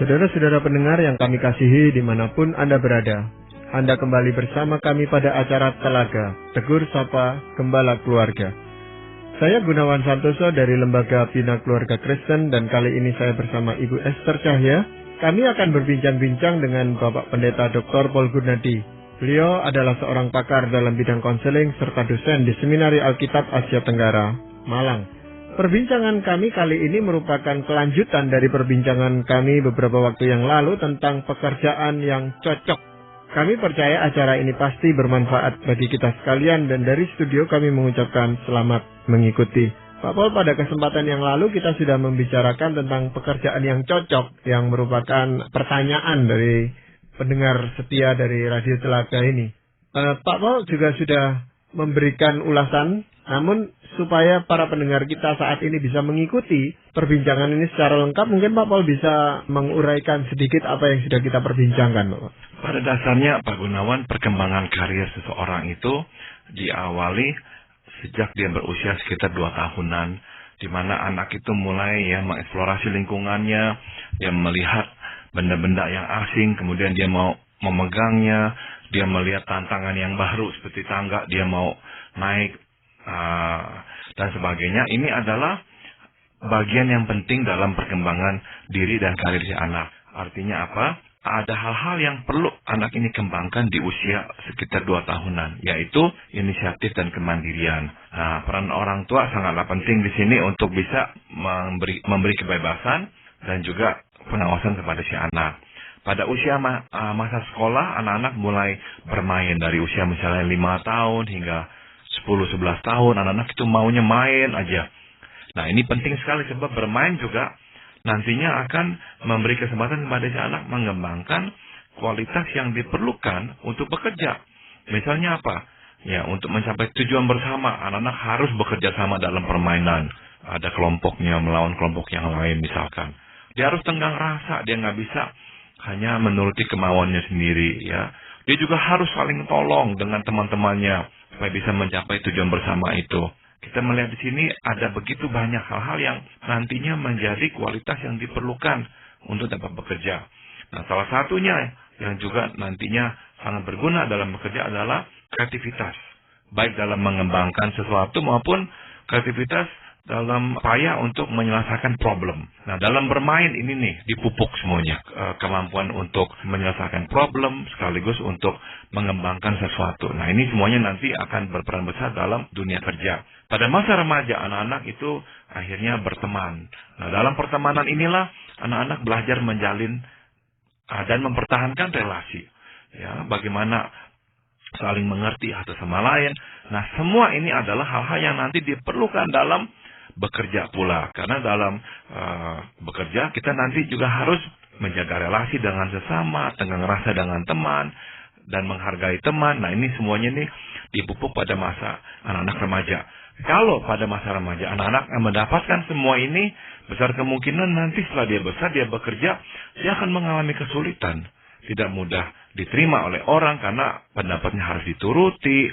Saudara-saudara pendengar yang kami kasihi dimanapun Anda berada, Anda kembali bersama kami pada acara Telaga, Tegur Sapa Gembala Keluarga. Saya Gunawan Santoso dari Lembaga Bina Keluarga Kristen dan kali ini saya bersama Ibu Esther Cahya. Kami akan berbincang-bincang dengan Bapak Pendeta Dr. Paul Gunadi. Beliau adalah seorang pakar dalam bidang konseling serta dosen di Seminari Alkitab Asia Tenggara, Malang. Perbincangan kami kali ini merupakan kelanjutan dari perbincangan kami beberapa waktu yang lalu tentang pekerjaan yang cocok. Kami percaya acara ini pasti bermanfaat bagi kita sekalian dan dari studio kami mengucapkan selamat mengikuti. Pak Paul, pada kesempatan yang lalu kita sudah membicarakan tentang pekerjaan yang cocok yang merupakan pertanyaan dari pendengar setia dari Radio Telaga ini. Pak Paul juga sudah memberikan ulasan, namun supaya para pendengar kita saat ini bisa mengikuti perbincangan ini secara lengkap, mungkin Pak Paul bisa menguraikan sedikit apa yang sudah kita perbincangkan, Pak. Pada dasarnya, Pak Gunawan, perkembangan karir seseorang itu diawali sejak dia berusia sekitar 2 tahunan, di mana anak itu mulai mengeksplorasi lingkungannya, dia melihat benda-benda yang asing, kemudian dia mau memegangnya, dia melihat tantangan yang baru seperti tangga, dia mau naik, dan sebagainya. Ini adalah bagian yang penting dalam perkembangan diri dan karir si anak. Artinya apa? Ada hal-hal yang perlu anak ini kembangkan di usia sekitar 2 tahunan, yaitu inisiatif dan kemandirian. Nah, peran orang tua sangatlah penting di sini untuk bisa memberi kebebasan dan juga pengawasan kepada si anak. Pada usia masa sekolah, anak-anak mulai bermain dari usia misalnya 5 tahun hingga 10-11 tahun, anak-anak itu maunya main aja. Nah, ini penting sekali sebab bermain juga nantinya akan memberi kesempatan kepada si anak mengembangkan kualitas yang diperlukan untuk bekerja. Misalnya apa? Ya, untuk mencapai tujuan bersama, anak-anak harus bekerja sama dalam permainan. Ada kelompoknya melawan kelompok yang lain misalkan. Dia harus tenggang rasa, dia nggak bisa hanya menuruti kemauannya sendiri. Ya, dia juga harus saling tolong dengan teman-temannya supaya bisa mencapai tujuan bersama itu. Kita melihat di sini ada begitu banyak hal-hal yang nantinya menjadi kualitas yang diperlukan untuk dapat bekerja. Nah, salah satunya yang juga nantinya sangat berguna dalam bekerja adalah kreativitas. Baik dalam mengembangkan sesuatu maupun kreativitas dalam upaya untuk menyelesaikan problem. Nah, dalam bermain ini nih dipupuk semuanya. Kemampuan untuk menyelesaikan problem sekaligus untuk mengembangkan sesuatu. Nah, ini semuanya nanti akan berperan besar dalam dunia kerja. Pada masa remaja, anak-anak itu akhirnya berteman. Nah, dalam pertemanan inilah anak-anak belajar menjalin dan mempertahankan relasi. Ya, bagaimana saling mengerti satu sama lain. Nah, semua ini adalah hal-hal yang nanti diperlukan dalam bekerja pula. Karena dalam bekerja kita nanti juga harus menjaga relasi dengan sesama, tenggang rasa dengan teman, dan menghargai teman. Nah, ini semuanya nih dipupuk pada masa anak-anak remaja. Kalau pada masa remaja anak-anak mendapatkan semua ini, besar kemungkinan nanti setelah dia besar, dia bekerja, dia akan mengalami kesulitan. Tidak mudah diterima oleh orang karena pendapatnya harus dituruti,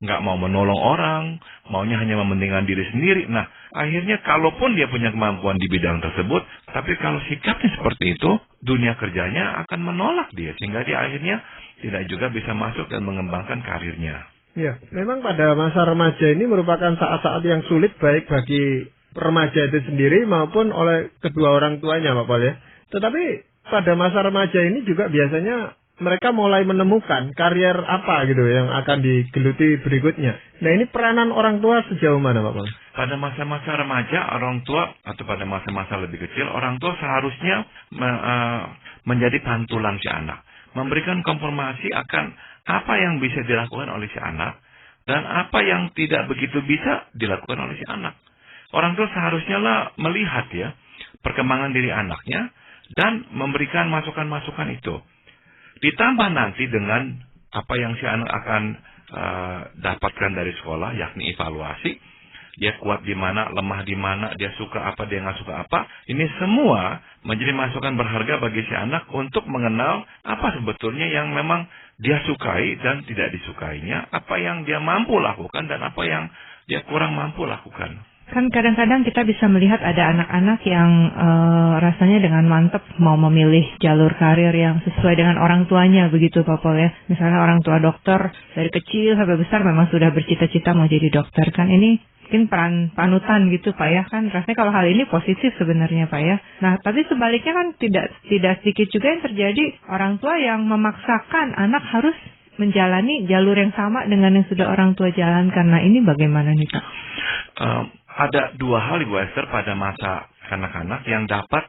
nggak mau menolong orang, maunya hanya mementingkan diri sendiri. Nah, akhirnya kalaupun dia punya kemampuan di bidang tersebut, tapi kalau sikapnya seperti itu, dunia kerjanya akan menolak dia, sehingga dia akhirnya tidak juga bisa masuk dan mengembangkan karirnya. Ya, memang pada masa remaja ini merupakan saat-saat yang sulit baik bagi remaja itu sendiri maupun oleh kedua orang tuanya, Pak Paul ya. Tetapi pada masa remaja ini juga biasanya mereka mulai menemukan karier apa gitu yang akan digeluti berikutnya. Nah, ini peranan orang tua sejauh mana, Pak Paul? Pada masa-masa remaja, orang tua atau pada masa-masa lebih kecil, orang tua seharusnya menjadi pantulan si anak. Memberikan konfirmasi akan apa yang bisa dilakukan oleh si anak dan apa yang tidak begitu bisa dilakukan oleh si anak. Orang tua seharusnya lah melihat ya perkembangan diri anaknya dan memberikan masukan-masukan itu. Ditambah nanti dengan apa yang si anak akan dapatkan dari sekolah, yakni evaluasi. Dia kuat di mana, lemah di mana, dia suka apa, dia nggak suka apa. Ini semua menjadi masukan berharga bagi si anak untuk mengenal apa sebetulnya yang memang dia sukai dan tidak disukainya, apa yang dia mampu lakukan dan apa yang dia kurang mampu lakukan. Kan kadang-kadang kita bisa melihat ada anak-anak yang rasanya dengan mantap mau memilih jalur karir yang sesuai dengan orang tuanya, begitu Pak Paul ya. Misalnya orang tua dokter dari kecil sampai besar memang sudah bercita-cita mau jadi dokter, kan ini mungkin peran panutan gitu Pak ya, kan rasanya kalau hal ini positif sebenarnya Pak ya. Nah tapi sebaliknya kan tidak sedikit juga yang terjadi orang tua yang memaksakan anak harus menjalani jalur yang sama dengan yang sudah orang tua jalankan. Nah ini bagaimana nih Pak? Ada dua hal Ibu Esther pada masa kanak-kanak yang dapat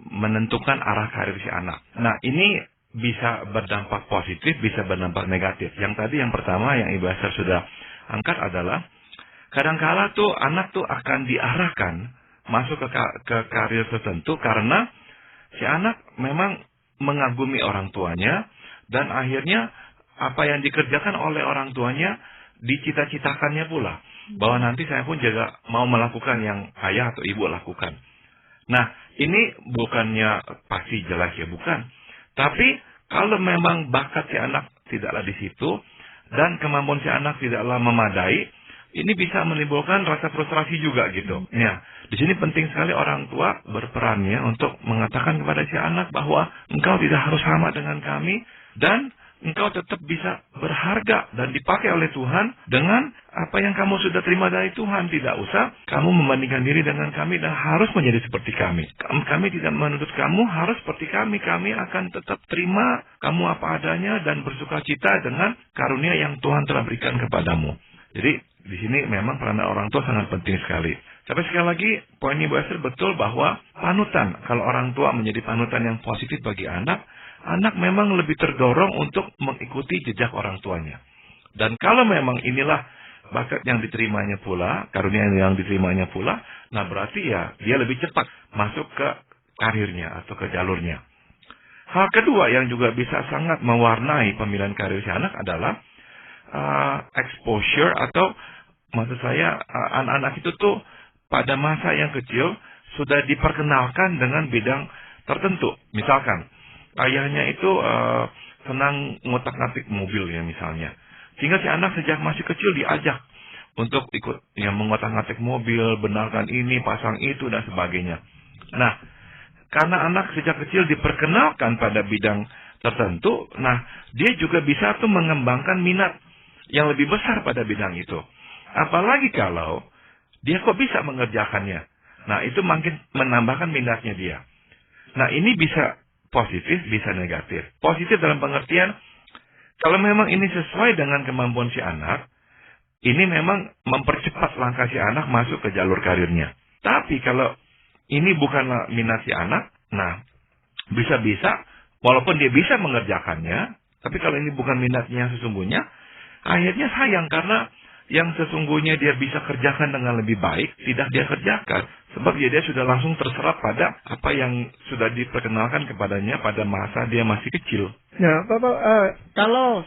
menentukan arah karir si anak. Nah ini bisa berdampak positif, bisa berdampak negatif. Yang pertama yang Ibu Esther sudah angkat adalah kadang-kala tuh anak tuh akan diarahkan masuk ke karir tertentu karena si anak memang mengagumi orang tuanya dan akhirnya apa yang dikerjakan oleh orang tuanya dicita-citakannya pula. Bahwa nanti saya pun juga mau melakukan yang ayah atau ibu lakukan. Nah, ini bukannya pasti jelek ya, bukan. Tapi kalau memang bakat si anak tidaklah di situ dan kemampuan si anak tidaklah memadai, ini bisa menimbulkan rasa frustrasi juga gitu. Ya, di sini penting sekali orang tua berperannya untuk mengatakan kepada si anak bahwa engkau tidak harus sama dengan kami dan engkau tetap bisa berharga dan dipakai oleh Tuhan dengan apa yang kamu sudah terima dari Tuhan. Tidak usah kamu membandingkan diri dengan kami dan harus menjadi seperti kami. Kami tidak menuntut kamu harus seperti kami. Kami akan tetap terima kamu apa adanya dan bersuka cita dengan karunia yang Tuhan telah berikan kepadamu. Jadi di sini memang peran orang tua sangat penting sekali. Tapi sekali lagi poin Ibu Esther betul bahwa panutan, kalau orang tua menjadi panutan yang positif bagi anak memang lebih terdorong untuk mengikuti jejak orang tuanya. Dan kalau memang inilah bakat yang diterimanya pula, karunia yang diterimanya pula, nah berarti ya dia lebih cepat masuk ke karirnya atau ke jalurnya. Hal kedua yang juga bisa sangat mewarnai pemilihan karir si anak adalah exposure atau maksud saya anak-anak itu tuh pada masa yang kecil sudah diperkenalkan dengan bidang tertentu. Misalkan ayahnya itu senang ngotak-ngatik mobil ya misalnya. Sehingga si anak sejak masih kecil diajak untuk ikut mengotak-ngatik mobil, benarkan ini, pasang itu dan sebagainya. Nah, karena anak sejak kecil diperkenalkan pada bidang tertentu, nah dia juga bisa tuh mengembangkan minat yang lebih besar pada bidang itu. Apalagi kalau dia kok bisa mengerjakannya. Nah, itu makin menambahkan minatnya dia. Nah, ini bisa positif, bisa negatif. Positif dalam pengertian, kalau memang ini sesuai dengan kemampuan si anak, ini memang mempercepat langkah si anak masuk ke jalur karirnya. Tapi kalau ini bukanlah minat si anak, nah, bisa-bisa, walaupun dia bisa mengerjakannya, tapi kalau ini bukan minatnya yang sesungguhnya, akhirnya sayang karena yang sesungguhnya dia bisa kerjakan dengan lebih baik, tidak dia kerjakan. Sebab dia sudah langsung terserap pada apa yang sudah diperkenalkan kepadanya pada masa dia masih kecil. Nah, Bapak, kalau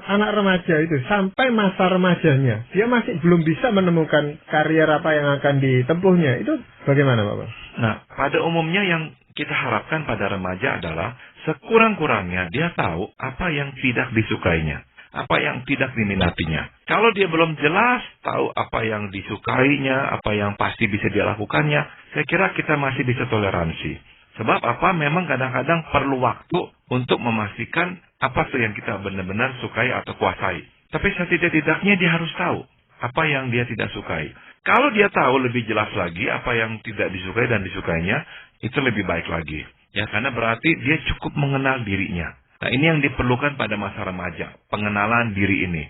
anak remaja itu sampai masa remajanya, dia masih belum bisa menemukan karier apa yang akan ditempuhnya, itu bagaimana Bapak? Nah, pada umumnya yang kita harapkan pada remaja adalah sekurang-kurangnya dia tahu apa yang tidak disukainya, apa yang tidak diminatinya. Kalau dia belum jelas tahu apa yang disukainya, apa yang pasti bisa dia lakukannya, saya kira kita masih bisa toleransi. Sebab apa? Memang kadang-kadang perlu waktu untuk memastikan apa tuh yang kita benar-benar sukai atau kuasai. Tapi setidak-tidaknya dia harus tahu apa yang dia tidak sukai. Kalau dia tahu lebih jelas lagi apa yang tidak disukai dan disukainya, itu lebih baik lagi. Ya, karena berarti dia cukup mengenal dirinya. Nah, ini yang diperlukan pada masa remaja, pengenalan diri ini.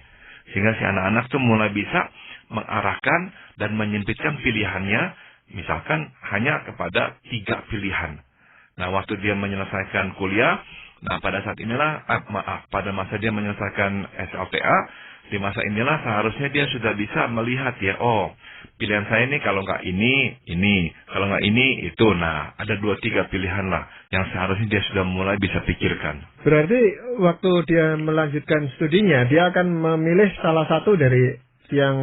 Sehingga si anak-anak tuh mulai bisa mengarahkan dan menyempitkan pilihannya, misalkan hanya kepada 3 pilihan. Nah, waktu dia menyelesaikan kuliah, nah pada saat inilah, pada masa dia menyelesaikan SLTA, di masa inilah seharusnya dia sudah bisa melihat ya, oh, pilihan saya ini kalau nggak ini, kalau nggak ini, itu. Nah, ada 2-3 pilihan lah yang seharusnya dia sudah mulai bisa pikirkan. Berarti waktu dia melanjutkan studinya, dia akan memilih salah satu dari yang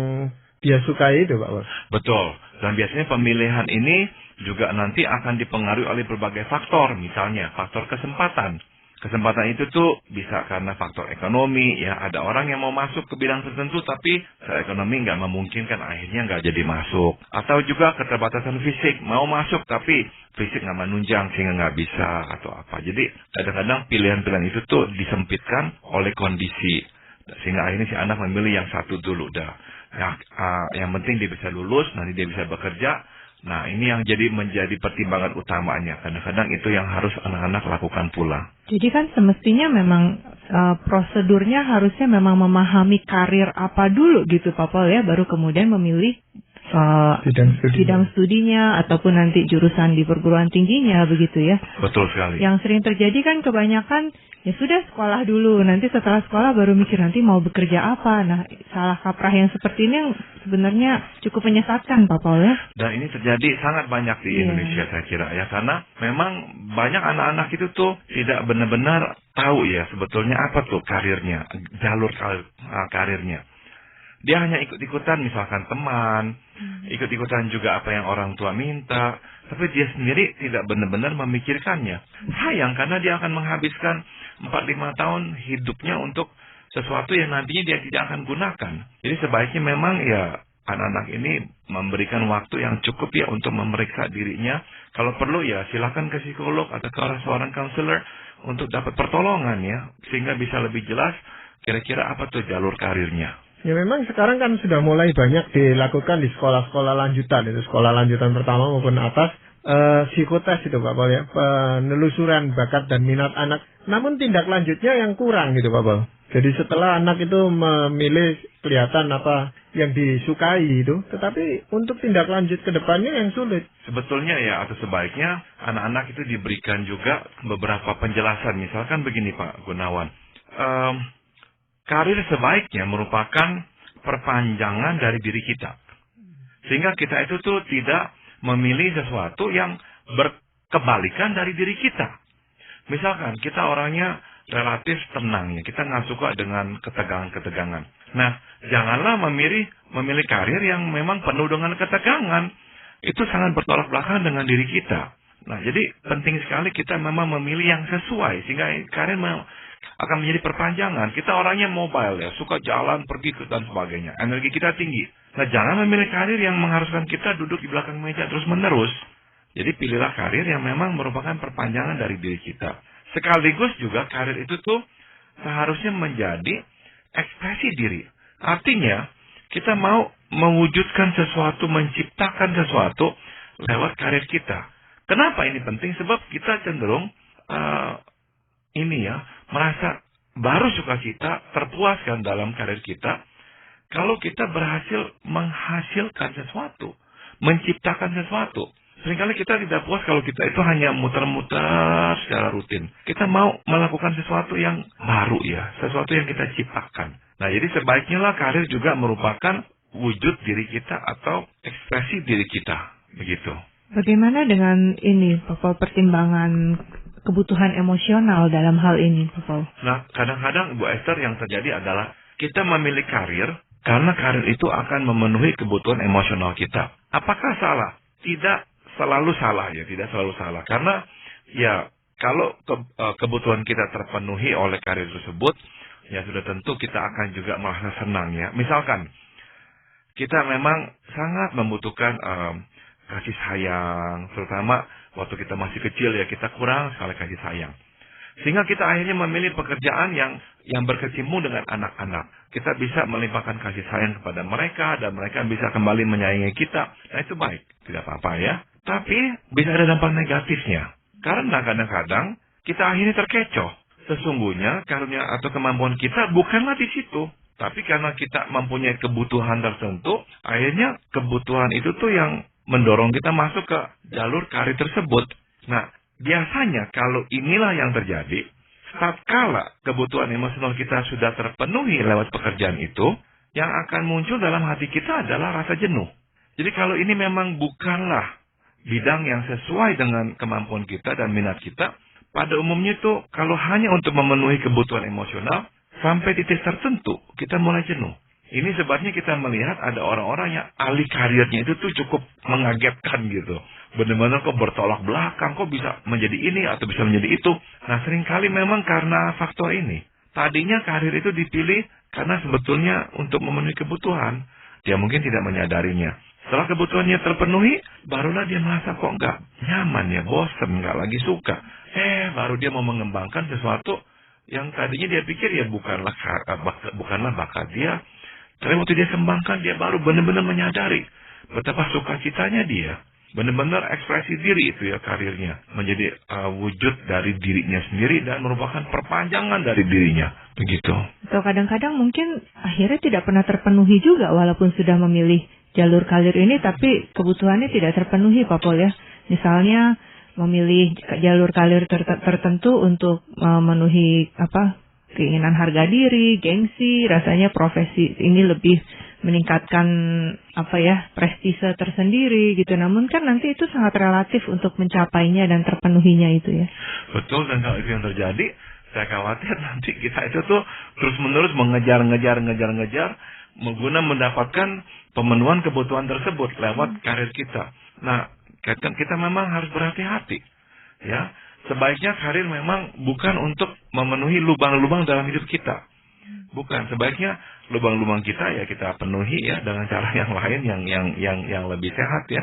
dia sukai itu, Pak. Betul. Dan biasanya pemilihan ini juga nanti akan dipengaruhi oleh berbagai faktor. Misalnya, faktor kesempatan. kesempatan itu tuh bisa karena faktor ekonomi, ya ada orang yang mau masuk ke bidang tertentu tapi secara ekonomi nggak memungkinkan, akhirnya nggak jadi masuk. Atau juga keterbatasan fisik, mau masuk tapi fisik nggak menunjang sehingga nggak bisa atau apa. Jadi kadang-kadang pilihan-pilihan itu tuh disempitkan oleh kondisi, sehingga akhirnya si anak memilih yang satu dulu dah. Yang penting dia bisa lulus, nanti dia bisa bekerja. Nah, ini yang menjadi pertimbangan utamanya. Kadang-kadang itu yang harus anak-anak lakukan pula. Jadi kan semestinya memang prosedurnya harusnya memang memahami karir apa dulu gitu Pak Paul ya, baru kemudian memilih bidang studinya ataupun nanti jurusan di perguruan tingginya begitu ya. Betul sekali. Yang sering terjadi kan kebanyakan ya sudah sekolah dulu, nanti setelah sekolah baru mikir nanti mau bekerja apa. Nah, salah kaprah yang seperti ini yang sebenarnya cukup menyesatkan Pak Paul ya. Dan ini terjadi sangat banyak di Indonesia saya kira ya, karena memang banyak anak-anak itu tuh tidak benar-benar tahu ya sebetulnya apa tuh karirnya, jalur karirnya. Dia hanya ikut-ikutan misalkan teman, ikut-ikutan juga apa yang orang tua minta, tapi dia sendiri tidak benar-benar memikirkannya. Sayang karena dia akan menghabiskan 4-5 tahun hidupnya untuk sesuatu yang nantinya dia tidak akan gunakan. Jadi sebaiknya memang ya anak-anak ini memberikan waktu yang cukup ya untuk memeriksa dirinya. Kalau perlu ya silakan ke psikolog atau ke seorang counselor untuk dapat pertolongan ya, sehingga bisa lebih jelas kira-kira apa tuh jalur karirnya. Ya memang sekarang kan sudah mulai banyak dilakukan di sekolah-sekolah lanjutan, itu sekolah lanjutan pertama maupun atas, psikotes itu Pak Paul ya, penelusuran bakat dan minat anak. Namun tindak lanjutnya yang kurang gitu Pak Paul. Jadi setelah anak itu memilih kelihatan apa yang disukai itu, tetapi untuk tindak lanjut ke depannya yang sulit. Sebetulnya ya, atau sebaiknya anak-anak itu diberikan juga beberapa penjelasan. Misalkan begini Pak Gunawan, karir sebaiknya merupakan perpanjangan dari diri kita. Sehingga kita itu tuh tidak memilih sesuatu yang berkebalikan dari diri kita. Misalkan kita orangnya relatif tenang ya, kita nggak suka dengan ketegangan-ketegangan. Nah, janganlah memilih karir yang memang penuh dengan ketegangan. Itu sangat bertolak belakang dengan diri kita. Nah, jadi penting sekali kita memang memilih yang sesuai, sehingga karir akan menjadi perpanjangan. Kita orangnya mobile ya, suka jalan, pergi dan sebagainya. Energi kita tinggi. Nah, jangan memilih karir yang mengharuskan kita duduk di belakang meja terus-menerus. Jadi pilihlah karir yang memang merupakan perpanjangan dari diri kita. Sekaligus juga karir itu tuh seharusnya menjadi ekspresi diri. Artinya, kita mau mewujudkan sesuatu, menciptakan sesuatu lewat karir kita. Kenapa ini penting? Sebab kita cenderung merasa baru sukacita, terpuaskan dalam karir kita kalau kita berhasil menghasilkan sesuatu, menciptakan sesuatu. Seringkali kita tidak puas kalau kita itu hanya muter-muter secara rutin. Kita mau melakukan sesuatu yang baru ya, sesuatu yang kita ciptakan. Nah, jadi sebaiknya lah karir juga merupakan wujud diri kita atau ekspresi diri kita, begitu. Bagaimana dengan ini, Bapak, pertimbangan kebutuhan emosional dalam hal ini, Bapak? Nah, kadang-kadang Bu Esther yang terjadi adalah kita memilih karir karena karir itu akan memenuhi kebutuhan emosional kita. Apakah salah? Tidak selalu salah ya, tidak selalu salah. Karena ya kalau kebutuhan kita terpenuhi oleh karir tersebut, ya sudah tentu kita akan juga merasa senang ya. Misalkan kita memang sangat membutuhkan kasih sayang, terutama waktu kita masih kecil ya, kita kurang sekali kasih sayang. Sehingga kita akhirnya memilih pekerjaan yang berkecimpung dengan anak-anak. Kita bisa melimpahkan kasih sayang kepada mereka dan mereka bisa kembali menyayangi kita. Nah, itu baik, tidak apa-apa ya. Tapi bisa ada dampak negatifnya. Karena kadang-kadang kita akhirnya terkecoh. Sesungguhnya karunia atau kemampuan kita bukanlah di situ. Tapi karena kita mempunyai kebutuhan tertentu, akhirnya kebutuhan itu tuh yang mendorong kita masuk ke jalur karir tersebut. Nah, biasanya kalau inilah yang terjadi, tatkala kebutuhan emosional kita sudah terpenuhi lewat pekerjaan itu, yang akan muncul dalam hati kita adalah rasa jenuh. Jadi kalau ini memang bukanlah bidang yang sesuai dengan kemampuan kita dan minat kita, pada umumnya itu kalau hanya untuk memenuhi kebutuhan emosional, sampai titik tertentu kita mulai jenuh. Ini sebabnya kita melihat ada orang-orang yang alih karirnya itu tuh cukup mengagetkan gitu. Benar-benar kok bertolak belakang, kok bisa menjadi ini atau bisa menjadi itu. Nah, seringkali memang karena faktor ini. Tadinya karir itu dipilih karena sebetulnya untuk memenuhi kebutuhan. Dia mungkin tidak menyadarinya. Setelah kebutuhannya terpenuhi, barulah dia merasa kok nggak nyaman ya, bosen, nggak lagi suka. Baru dia mau mengembangkan sesuatu yang tadinya dia pikir ya bukanlah bakat dia. Tapi waktu dia kembangkan, dia baru benar-benar menyadari betapa sukacitanya dia. Benar-benar ekspresi diri itu ya karirnya. Menjadi wujud dari dirinya sendiri dan merupakan perpanjangan dari dirinya. Begitu. Atau kadang-kadang mungkin akhirnya tidak pernah terpenuhi juga walaupun sudah memilih jalur karir ini, tapi kebutuhannya tidak terpenuhi Pak Paul ya. Misalnya memilih jalur karir tertentu untuk memenuhi keinginan harga diri, gengsi, rasanya profesi ini lebih meningkatkan prestise tersendiri gitu. Namun kan nanti itu sangat relatif untuk mencapainya dan terpenuhinya itu ya. Betul, dan kalau itu yang terjadi, saya khawatir nanti kita itu tuh terus-menerus mengejar mendapatkan pemenuhan kebutuhan tersebut lewat karir kita. Nah, kita memang harus berhati-hati ya. Sebaiknya karir memang bukan untuk memenuhi lubang-lubang dalam hidup kita. Bukan, sebaiknya lubang-lubang kita ya kita penuhi ya dengan cara yang lain yang lebih sehat ya.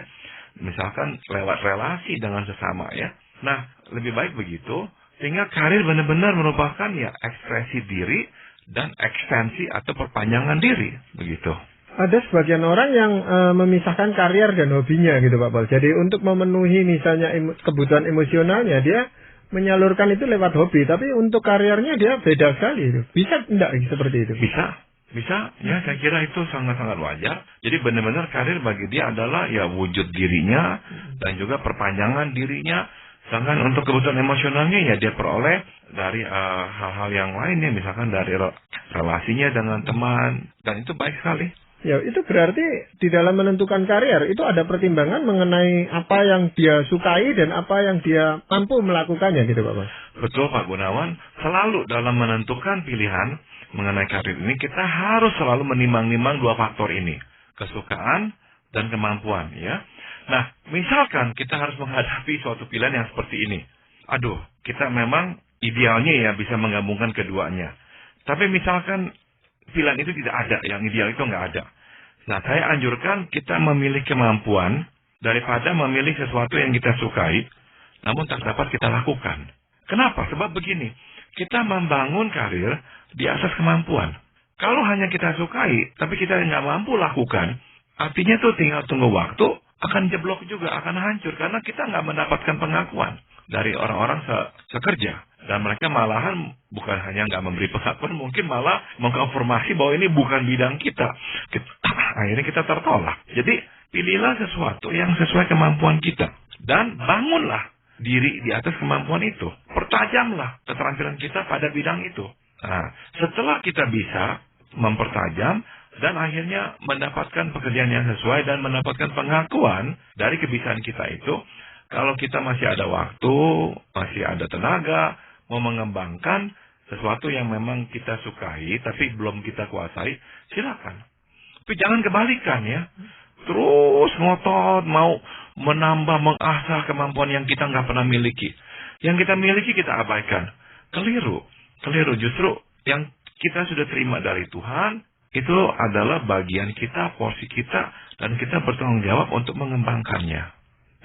Misalkan lewat relasi dengan sesama ya. Nah, lebih baik begitu sehingga karir benar-benar merupakan ya ekspresi diri dan ekstensi atau perpanjangan diri begitu. Ada sebagian orang yang memisahkan karier dan hobinya gitu Pak Paul. Jadi untuk memenuhi misalnya kebutuhan emosionalnya dia menyalurkan itu lewat hobi, tapi untuk kariernya dia beda sekali itu. Bisa enggak seperti itu? Bisa ya, saya kira itu sangat-sangat wajar. Jadi benar-benar karir bagi dia adalah ya wujud dirinya dan juga perpanjangan dirinya. Sedangkan untuk kebutuhan emosionalnya ya dia peroleh dari hal-hal yang lainnya, misalkan dari relasinya dengan teman, dan itu baik sekali. Ya, itu berarti di dalam menentukan karier itu ada pertimbangan mengenai apa yang dia sukai dan apa yang dia mampu melakukannya gitu Pak. Betul Pak Gunawan, selalu dalam menentukan pilihan mengenai karir ini kita harus selalu menimbang-nimbang dua faktor ini, kesukaan dan kemampuan ya. Nah, misalkan kita harus menghadapi suatu pilihan yang seperti ini. Kita memang idealnya ya bisa menggabungkan keduanya. Tapi misalkan pilihan itu tidak ada, yang ideal itu nggak ada. Nah, saya anjurkan kita memilih kemampuan daripada memilih sesuatu yang kita sukai, namun tak dapat kita lakukan. Kenapa? Sebab begini, kita membangun karir di asas kemampuan. Kalau hanya kita sukai, tapi kita nggak mampu lakukan, artinya tuh tinggal tunggu waktu, akan jeblok juga, akan hancur, karena kita nggak mendapatkan pengakuan dari orang-orang sekerja. Dan mereka malahan bukan hanya nggak memberi pengakuan, mungkin malah mengkonfirmasi bahwa ini bukan bidang kita. Akhirnya kita tertolak. Jadi pilihlah sesuatu yang sesuai kemampuan kita. Dan bangunlah diri di atas kemampuan itu. Pertajamlah keterampilan kita pada bidang itu. Nah, setelah kita bisa mempertajam dan akhirnya mendapatkan pekerjaan yang sesuai dan mendapatkan pengakuan dari kebiasaan kita itu, kalau kita masih ada waktu, masih ada tenaga, mau mengembangkan sesuatu yang memang kita sukai, tapi belum kita kuasai, silakan. Tapi jangan kebalikan ya. Terus ngotot, mau menambah, mengasah kemampuan yang kita nggak pernah miliki. Yang kita miliki kita abaikan. Keliru. Justru yang kita sudah terima dari Tuhan, itu adalah bagian kita, porsi kita, dan kita bertanggung jawab untuk mengembangkannya.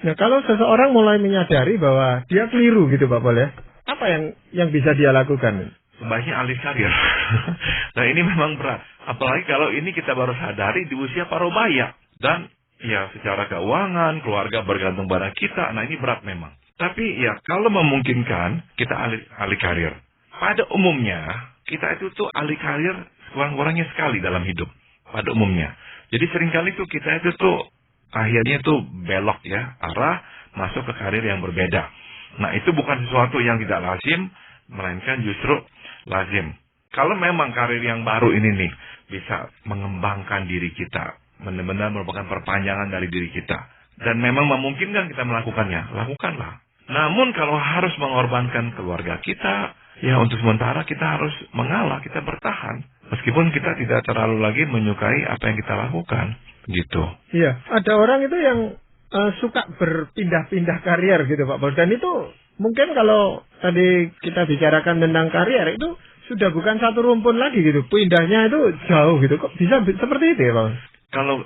Nah, kalau seseorang mulai menyadari bahwa dia keliru gitu Pak Paul ya, apa yang bisa dia lakukan? Sebaiknya alih karir. Nah, ini memang berat. Apalagi kalau ini kita baru sadari di usia parubaya. Dan ya secara keuangan, keluarga bergantung pada kita. Nah, ini berat memang. Tapi ya kalau memungkinkan, kita alih karir. Pada umumnya, kita itu tuh alih karir kurang-kurangnya sekali dalam hidup. Pada umumnya. Jadi seringkali tuh kita itu tuh akhirnya tuh belok ya, arah masuk ke karir yang berbeda. Nah, itu bukan sesuatu yang tidak lazim, melainkan justru lazim. Kalau memang karir yang baru ini nih bisa mengembangkan diri kita, benar-benar merupakan perpanjangan dari diri kita, dan memang memungkinkan kita melakukannya, lakukanlah. Namun kalau harus mengorbankan keluarga kita, ya untuk sementara kita harus mengalah, kita bertahan. Meskipun kita tidak terlalu lagi menyukai apa yang kita lakukan, gitu. Iya, ada orang itu yang suka berpindah-pindah karier gitu Pak Paul. Dan itu mungkin kalau tadi kita bicarakan tentang karier itu sudah bukan satu rumpun lagi gitu. Pindahnya itu jauh gitu. Kok bisa seperti itu ya Pak? Kalau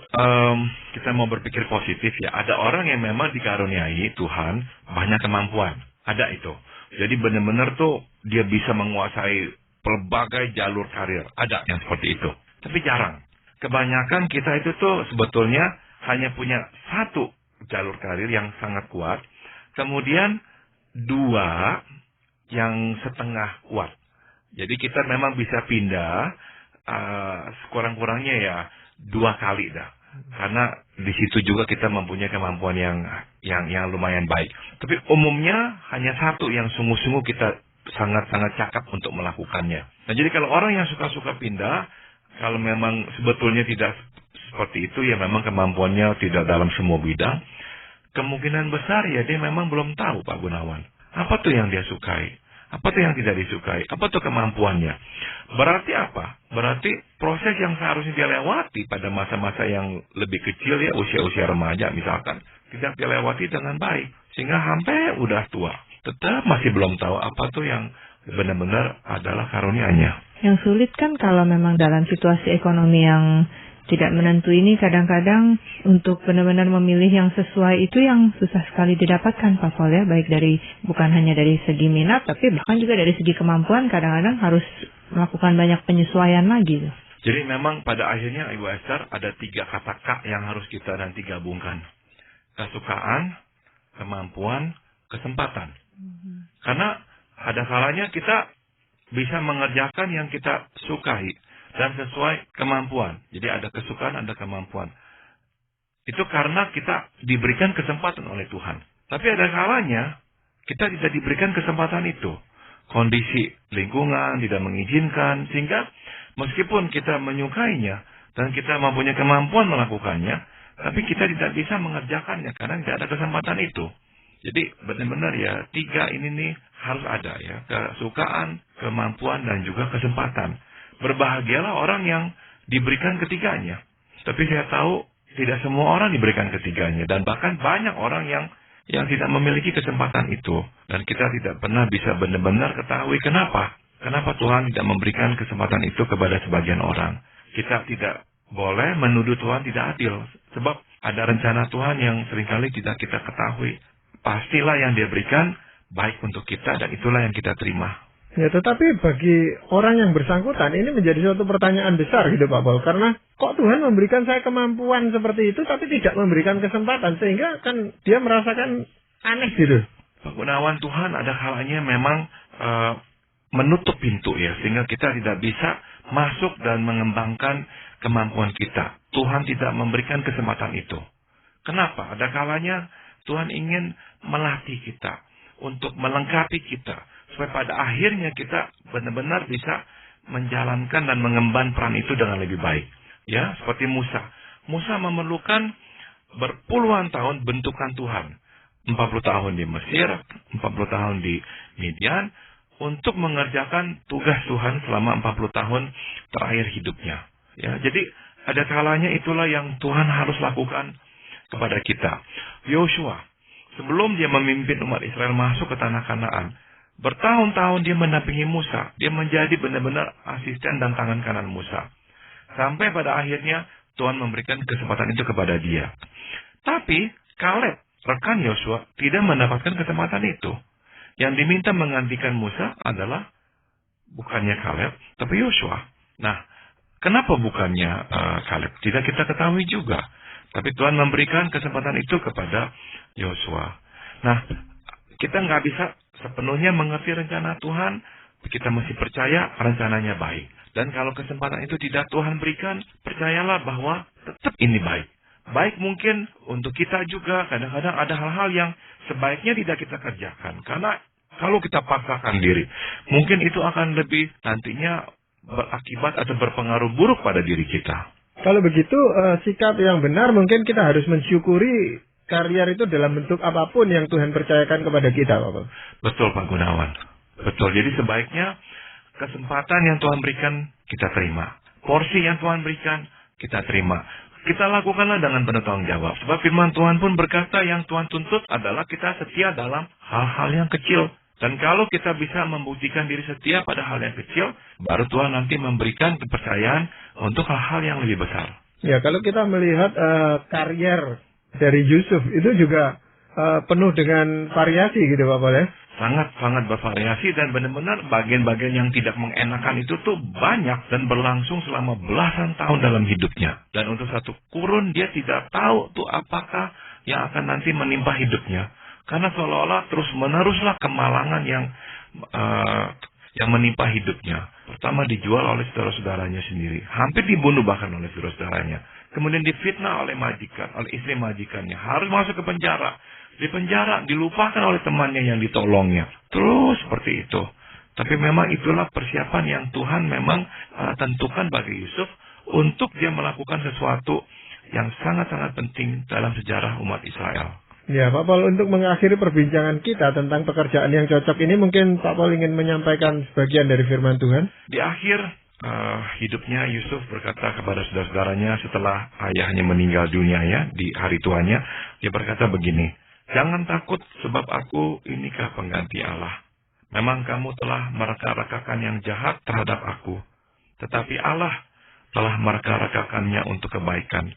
kita mau berpikir positif ya, ada orang yang memang dikaruniai Tuhan banyak kemampuan. Ada itu. Jadi benar-benar tuh dia bisa menguasai pelbagai jalur karir. Ada yang seperti itu. Tapi jarang. Kebanyakan kita itu tuh sebetulnya hanya punya satu jalur karir yang sangat kuat. Kemudian dua yang setengah kuat. Jadi kita memang bisa pindah sekurang-kurangnya ya 2 kali dah. Karena di situ juga kita mempunyai kemampuan yang lumayan baik. Tapi umumnya hanya satu yang sungguh-sungguh kita sangat-sangat cakap untuk melakukannya. Nah, jadi kalau orang yang suka-suka pindah, kalau memang sebetulnya tidak seperti itu, ya memang kemampuannya tidak dalam semua bidang, kemungkinan besar ya dia memang belum tahu Pak Gunawan. Apa tuh yang dia sukai? Apa tuh yang tidak disukai? Apa tuh kemampuannya? Berarti apa? Berarti proses yang seharusnya dia lewati pada masa-masa yang lebih kecil ya, usia-usia remaja misalkan, tidak dia lewati dengan baik. Sehingga sampai udah tua, tetap masih belum tahu apa tuh yang benar-benar adalah karunia-Nya. Yang sulit kan kalau memang dalam situasi ekonomi yang tidak menentu ini, kadang-kadang untuk benar-benar memilih yang sesuai itu yang susah sekali didapatkan Pak Paul ya, baik dari bukan hanya dari segi minat, tapi bahkan juga dari segi kemampuan kadang-kadang harus melakukan banyak penyesuaian lagi. Jadi memang pada akhirnya Ibu Esther ada 3 kata K yang harus kita nanti gabungkan. Kesukaan, kemampuan, kesempatan. Karena ada kalanya kita bisa mengerjakan yang kita sukai dan sesuai kemampuan. Jadi ada kesukaan, ada kemampuan. Itu karena kita diberikan kesempatan oleh Tuhan. Tapi ada kalanya kita tidak diberikan kesempatan itu. Kondisi lingkungan tidak mengizinkan, sehingga meskipun kita menyukainya dan kita mempunyai kemampuan melakukannya, tapi kita tidak bisa mengerjakannya karena tidak ada kesempatan itu. Jadi benar-benar ya 3 ini nih harus ada ya. Kesukaan, kemampuan, dan juga kesempatan. Berbahagialah orang yang diberikan ketiganya. Tapi saya tahu tidak semua orang diberikan ketiganya. Dan bahkan banyak orang yang tidak memiliki kesempatan itu. Dan kita tidak pernah bisa benar-benar ketahui kenapa. Kenapa Tuhan tidak memberikan kesempatan itu kepada sebagian orang. Kita tidak boleh menuduh Tuhan tidak adil. Sebab ada rencana Tuhan yang seringkali tidak kita ketahui. Pastilah yang dia berikan baik untuk kita dan itulah yang kita terima. Ya, tetapi bagi orang yang bersangkutan ini menjadi suatu pertanyaan besar gitu Pak Paul. Karena kok Tuhan memberikan saya kemampuan seperti itu tapi tidak memberikan kesempatan. Sehingga kan dia merasakan aneh gitu. Pak Gunawan, Tuhan ada kalanya memang menutup pintu ya. Sehingga kita tidak bisa masuk dan mengembangkan kemampuan kita. Tuhan tidak memberikan kesempatan itu. Kenapa? Ada kalanya Tuhan ingin melatih kita. Untuk melengkapi kita. Supaya pada akhirnya kita benar-benar bisa menjalankan dan mengemban peran itu dengan lebih baik. Ya, seperti Musa. Musa memerlukan berpuluhan tahun bentukan Tuhan. 40 tahun di Mesir, 40 tahun di Midian, untuk mengerjakan tugas Tuhan selama 40 tahun terakhir hidupnya. Ya, jadi ada kalanya itulah yang Tuhan harus lakukan kepada kita. Yosua, sebelum dia memimpin umat Israel masuk ke tanah Kanaan, bertahun-tahun dia mendampingi Musa. Dia menjadi benar-benar asisten dan tangan kanan Musa. Sampai pada akhirnya Tuhan memberikan kesempatan itu kepada dia. Tapi Kaleb, rekan Yosua, tidak mendapatkan kesempatan itu. Yang diminta menggantikan Musa adalah bukannya Kaleb, tapi Yosua. Nah, kenapa bukannya Kaleb? Tidak kita ketahui juga. Tapi Tuhan memberikan kesempatan itu kepada Yosua. Nah, kita nggak bisa sepenuhnya mengerti rencana Tuhan, kita mesti percaya rencananya baik. Dan kalau kesempatan itu tidak Tuhan berikan, percayalah bahwa tetap ini baik. Baik mungkin untuk kita juga, kadang-kadang ada hal-hal yang sebaiknya tidak kita kerjakan. Karena kalau kita paksakan diri, mungkin itu akan lebih nantinya berakibat atau berpengaruh buruk pada diri kita. Kalau begitu, sikap yang benar mungkin kita harus mensyukuri karier itu dalam bentuk apapun yang Tuhan percayakan kepada kita, Bapak. Betul, Pak Gunawan. Betul. Jadi sebaiknya Kesempatan yang Tuhan berikan, kita terima. Porsi yang Tuhan berikan, kita terima. Kita lakukanlah dengan penuh tanggung jawab. Sebab firman Tuhan pun berkata yang Tuhan tuntut adalah kita setia dalam hal-hal yang kecil. Dan kalau kita bisa membuktikan diri setia pada hal yang kecil, baru Tuhan nanti memberikan kepercayaan untuk hal-hal yang lebih besar. Ya, kalau kita melihat karier dari Yusuf itu juga penuh dengan variasi gitu Pak Paul ya. Sangat-sangat bervariasi dan benar-benar bagian-bagian yang tidak mengenakan itu tuh banyak dan berlangsung selama belasan tahun dalam hidupnya. Dan untuk satu kurun dia tidak tahu tuh apakah yang akan nanti menimpa hidupnya. Karena seolah-olah terus-meneruslah kemalangan yang menimpa hidupnya. Pertama dijual oleh saudara-saudaranya sendiri. Hampir dibunuh bahkan oleh saudara-saudaranya. Kemudian difitnah oleh majikan, oleh istri majikannya. Harus masuk ke penjara. Di penjara, dilupakan oleh temannya yang ditolongnya. Terus seperti itu. Tapi memang itulah persiapan yang Tuhan memang tentukan bagi Yusuf untuk dia melakukan sesuatu yang sangat-sangat penting dalam sejarah umat Israel. Ya, Pak Paul, untuk mengakhiri perbincangan kita tentang pekerjaan yang cocok ini, mungkin Pak Paul ingin menyampaikan sebagian dari firman Tuhan. Di akhir hidupnya Yusuf berkata kepada saudara-saudaranya setelah ayahnya meninggal dunia ya, di hari tuanya, dia berkata begini, "Jangan takut sebab aku inikah pengganti Allah. Memang kamu telah mereka-rekakan yang jahat terhadap aku. Tetapi Allah telah mereka-rekakannya untuk kebaikan.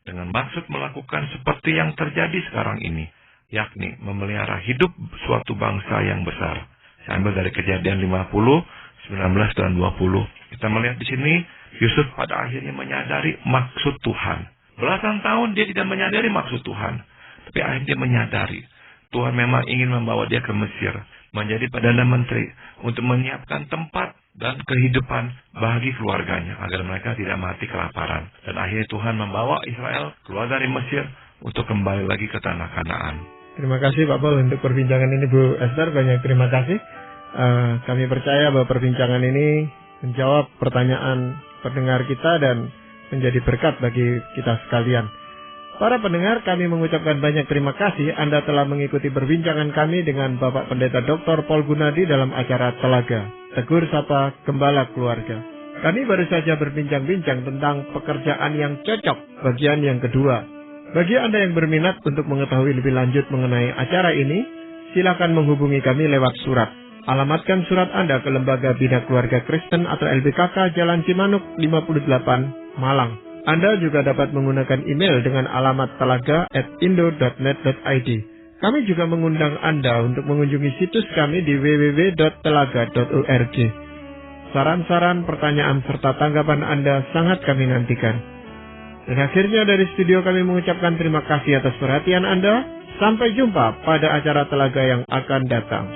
Dengan maksud melakukan seperti yang terjadi sekarang ini. Yakni memelihara hidup suatu bangsa yang besar." Saya ambil dari Kejadian 50, 19 dan 20. Kita melihat di sini, Yusuf pada akhirnya menyadari maksud Tuhan. Belasan tahun dia tidak menyadari maksud Tuhan. Tapi akhirnya dia menyadari, Tuhan memang ingin membawa dia ke Mesir, menjadi Perdana Menteri, untuk menyiapkan tempat dan kehidupan bagi keluarganya, agar mereka tidak mati kelaparan. Dan akhirnya Tuhan membawa Israel keluar dari Mesir, untuk kembali lagi ke tanah Kanaan. Terima kasih Pak Paul untuk perbincangan ini Bu Esther, banyak terima kasih. Kami percaya bahwa perbincangan ini menjawab pertanyaan pendengar kita dan menjadi berkat bagi kita sekalian. Para pendengar, kami mengucapkan banyak terima kasih Anda telah mengikuti perbincangan kami dengan Bapak Pendeta Dr. Paul Gunadi dalam acara Telaga, Tegur Sapa Gembala Keluarga. Kami baru saja berbincang-bincang tentang pekerjaan yang cocok, bagian yang kedua. Bagi Anda yang berminat untuk mengetahui lebih lanjut mengenai acara ini, silakan menghubungi kami lewat surat. Alamatkan surat Anda ke Lembaga Bina Keluarga Kristen atau LBKK Jalan Cimanuk 58, Malang. Anda juga dapat menggunakan email dengan alamat telaga@indo.net.id. Kami juga mengundang Anda untuk mengunjungi situs kami di www.telaga.org. Saran-saran, pertanyaan, serta tanggapan Anda sangat kami nantikan. Dan akhirnya dari studio kami mengucapkan terima kasih atas perhatian Anda. Sampai jumpa pada acara Telaga yang akan datang.